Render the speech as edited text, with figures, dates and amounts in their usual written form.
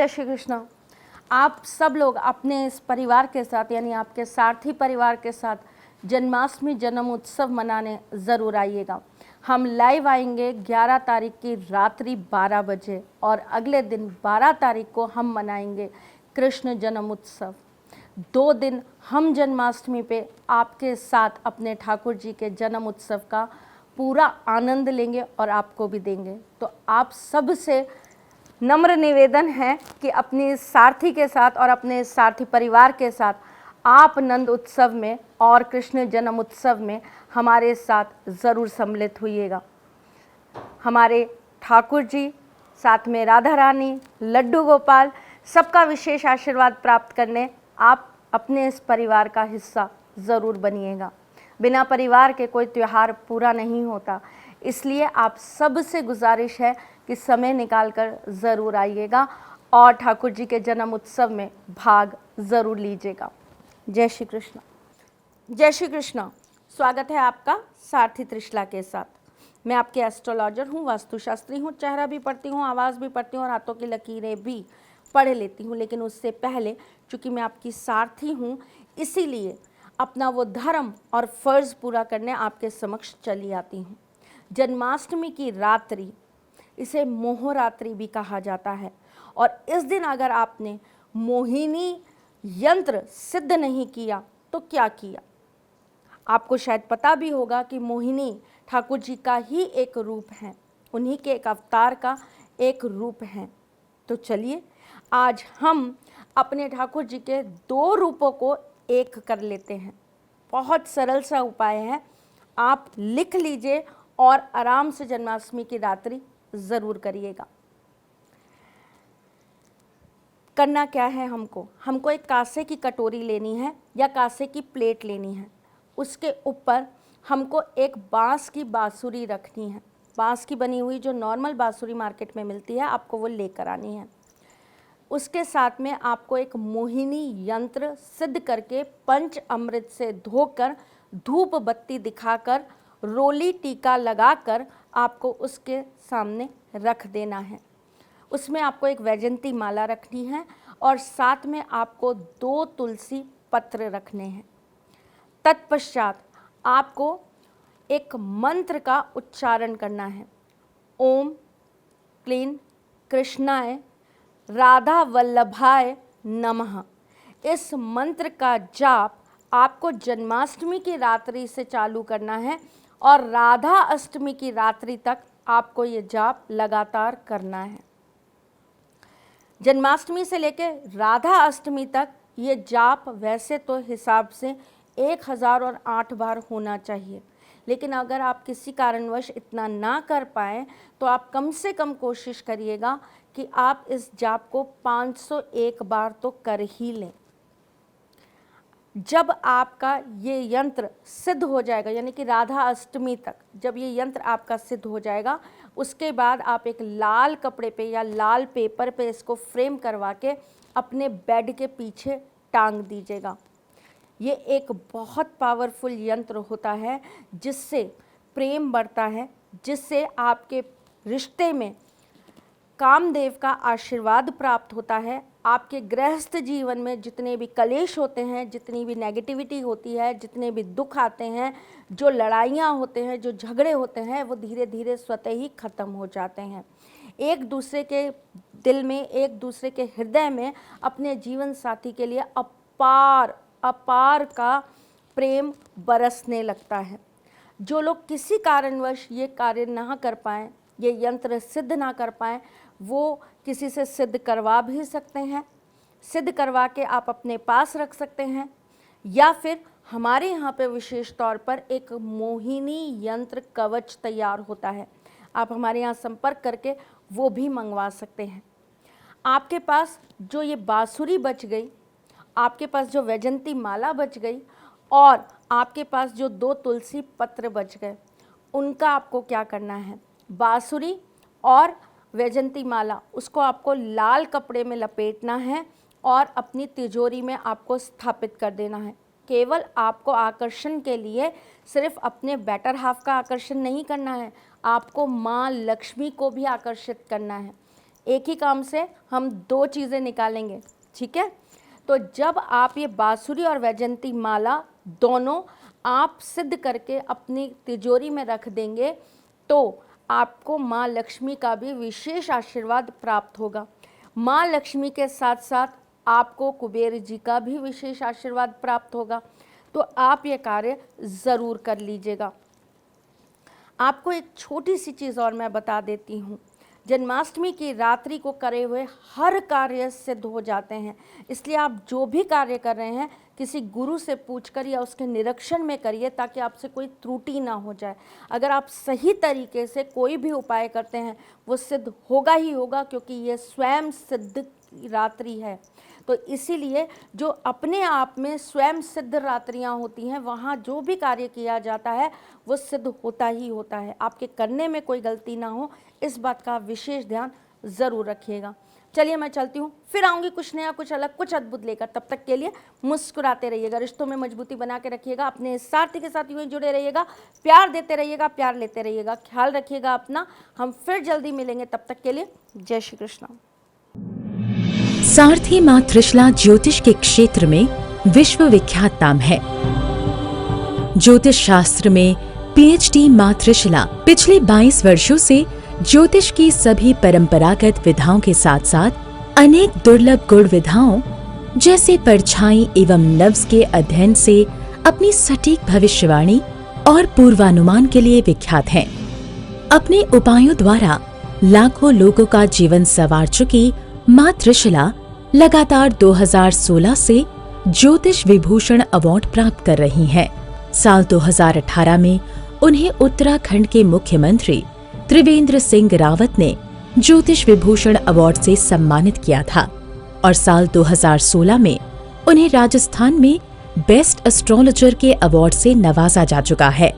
जय श्री कृष्ण। आप सब लोग अपने इस परिवार के साथ यानी आपके सारथी परिवार के साथ जन्माष्टमी जन्म उत्सव मनाने ज़रूर आइएगा। हम लाइव आएंगे 11 तारीख की रात्रि 12 बजे और अगले दिन 12 तारीख को हम मनाएंगे कृष्ण जन्म उत्सव। 2 दिन हम जन्माष्टमी पे आपके साथ अपने ठाकुर जी के जन्म उत्सव का पूरा आनंद लेंगे और आपको भी देंगे। तो आप सब से नम्र निवेदन है कि अपनी सारथी के साथ और अपने सारथी परिवार के साथ आप नंद उत्सव में और कृष्ण जन्म उत्सव में हमारे साथ ज़रूर सम्मिलित होइएगा। हमारे ठाकुर जी, साथ में राधा रानी, लड्डू गोपाल, सबका विशेष आशीर्वाद प्राप्त करने आप अपने इस परिवार का हिस्सा ज़रूर बनिएगा। बिना परिवार के कोई त्यौहार पूरा नहीं होता, इसलिए आप सब से गुजारिश है कि समय निकालकर ज़रूर आइएगा और ठाकुर जी के जन्म उत्सव में भाग ज़रूर लीजिएगा। जय श्री कृष्ण। जय श्री कृष्ण। स्वागत है आपका सारथी त्रिशला के साथ। मैं आपके एस्ट्रोलॉजर हूँ, वास्तुशास्त्री हूँ, चेहरा भी पढ़ती हूँ, आवाज़ भी पढ़ती हूँ और हाथों की लकीरें भी पढ़ लेती हूँ। लेकिन उससे पहले चूँकि मैं आपकी सारथी हूँ, इसीलिए अपना वो धर्म और फ़र्ज़ पूरा करने आपके समक्ष चली आती हूँ। जन्माष्टमी की रात्रि, इसे मोहरात्रि भी कहा जाता है और इस दिन अगर आपने मोहिनी यंत्र सिद्ध नहीं किया तो क्या किया। आपको शायद पता भी होगा कि मोहिनी ठाकुर जी का ही एक रूप है, उन्हीं के एक अवतार का एक रूप है। तो चलिए आज हम अपने ठाकुर जी के 2 रूपों को एक कर लेते हैं। बहुत सरल सा उपाय है, आप लिख लीजिए और आराम से जन्माष्टमी की रात्रि ज़रूर करिएगा। करना क्या है, हमको एक कांसे की कटोरी लेनी है या कांसे की प्लेट लेनी है। उसके ऊपर हमको एक बांस की बांसुरी रखनी है। बांस की बनी हुई जो नॉर्मल बांसुरी मार्केट में मिलती है, आपको वो लेकर आनी है। उसके साथ में आपको एक मोहिनी यंत्र सिद्ध करके पंच अमृत से धोकर धूप बत्ती दिखाकर रोली टीका लगाकर आपको उसके सामने रख देना है। उसमें आपको एक वैजंती माला रखनी है और साथ में आपको 2 तुलसी पत्र रखने हैं। तत्पश्चात आपको एक मंत्र का उच्चारण करना है। ओम क्लीं कृष्णाय राधा वल्लभाय नमः। इस मंत्र का जाप आपको जन्माष्टमी की रात्रि से चालू करना है और राधा अष्टमी की रात्रि तक आपको ये जाप लगातार करना है। जन्माष्टमी से लेकर राधा अष्टमी तक ये जाप वैसे तो हिसाब से 1008 बार होना चाहिए, लेकिन अगर आप किसी कारणवश इतना ना कर पाएँ तो आप कम से कम कोशिश करिएगा कि आप इस जाप को 501 बार तो कर ही लें। जब आपका ये यंत्र सिद्ध हो जाएगा, यानी कि राधा अष्टमी तक जब ये यंत्र आपका सिद्ध हो जाएगा, उसके बाद आप एक लाल कपड़े पे या लाल पेपर पे इसको फ्रेम करवा के अपने बेड के पीछे टांग दीजिएगा। ये एक बहुत पावरफुल यंत्र होता है जिससे प्रेम बढ़ता है, जिससे आपके रिश्ते में कामदेव का आशीर्वाद प्राप्त होता है। आपके गृहस्थ जीवन में जितने भी कलेश होते हैं, जितनी भी नेगेटिविटी होती है, जितने भी दुख आते हैं, जो लड़ाइयाँ होते हैं, जो झगड़े होते हैं, वो धीरे धीरे स्वतः ही ख़त्म हो जाते हैं। एक दूसरे के दिल में, एक दूसरे के हृदय में अपने जीवन साथी के लिए अपार अपार का प्रेम बरसने लगता है। जो लोग किसी कारणवश ये कार्य ना कर पाएँ, ये यंत्र सिद्ध ना कर पाएँ, वो किसी से सिद्ध करवा भी सकते हैं। सिद्ध करवा के आप अपने पास रख सकते हैं, या फिर हमारे यहाँ पे विशेष तौर पर एक मोहिनी यंत्र कवच तैयार होता है, आप हमारे यहाँ संपर्क करके वो भी मंगवा सकते हैं। आपके पास जो ये बांसुरी बच गई, आपके पास जो वैजंती माला बच गई और आपके पास जो 2 तुलसी पत्र बच गए, उनका आपको क्या करना है, बांसुरी और वैजंती माला उसको आपको लाल कपड़े में लपेटना है और अपनी तिजोरी में आपको स्थापित कर देना है। केवल आपको आकर्षण के लिए सिर्फ अपने बेटर हाफ का आकर्षण नहीं करना है, आपको माँ लक्ष्मी को भी आकर्षित करना है। एक ही काम से हम 2 चीज़ें निकालेंगे, ठीक है। तो जब आप ये बांसुरी और वैजयंती माला दोनों आप सिद्ध करके अपनी तिजोरी में रख देंगे तो आपको माँ लक्ष्मी का भी विशेष आशीर्वाद प्राप्त होगा। माँ लक्ष्मी के साथ साथ आपको कुबेर जी का भी विशेष आशीर्वाद प्राप्त होगा। तो आप ये कार्य ज़रूर कर लीजिएगा। आपको एक छोटी सी चीज़ और मैं बता देती हूँ, जन्माष्टमी की रात्रि को करे हुए हर कार्य सिद्ध हो जाते हैं। इसलिए आप जो भी कार्य कर रहे हैं किसी गुरु से पूछकर या उसके निरीक्षण में करिए, ताकि आपसे कोई त्रुटि ना हो जाए। अगर आप सही तरीके से कोई भी उपाय करते हैं वो सिद्ध होगा ही होगा, क्योंकि ये स्वयं सिद्ध रात्रि है। तो इसीलिए जो अपने आप में स्वयं सिद्ध रात्रियां होती हैं, वहाँ जो भी कार्य किया जाता है वो सिद्ध होता ही होता है। आपके करने में कोई गलती ना हो, इस बात का विशेष ध्यान ज़रूर रखिएगा। चलिए मैं चलती हूँ, फिर आऊँगी कुछ नया, कुछ अलग, कुछ अद्भुत लेकर। तब तक के लिए मुस्कुराते रहिएगा, रिश्तों में मजबूती बना के रखिएगा, अपने साथी के साथ यूँ ही जुड़े रहिएगा, प्यार देते रहिएगा, प्यार लेते रहिएगा, ख्याल रखिएगा अपना। हम फिर जल्दी मिलेंगे, तब तक के लिए जय श्री कृष्ण। सारथी मां त्रिशला ज्योतिष के क्षेत्र में विश्व विख्यात नाम है। ज्योतिष शास्त्र में पीएचडी मां त्रिशला पिछले 22 वर्षों से ज्योतिष की सभी परंपरागत विधाओं के साथ साथ अनेक दुर्लभ गुण विधाओं जैसे परछाई एवं लफ्ज के अध्ययन से अपनी सटीक भविष्यवाणी और पूर्वानुमान के लिए विख्यात हैं। अपने उपायों द्वारा लाखों लोगों का जीवन संवार चुकी मां त्रिशला लगातार 2016 से ज्योतिष विभूषण अवार्ड प्राप्त कर रही हैं। साल 2018 में उन्हें उत्तराखंड के मुख्यमंत्री त्रिवेंद्र सिंह रावत ने ज्योतिष विभूषण अवार्ड से सम्मानित किया था और साल 2016 में उन्हें राजस्थान में बेस्ट एस्ट्रोलॉजर के अवार्ड से नवाजा जा चुका है।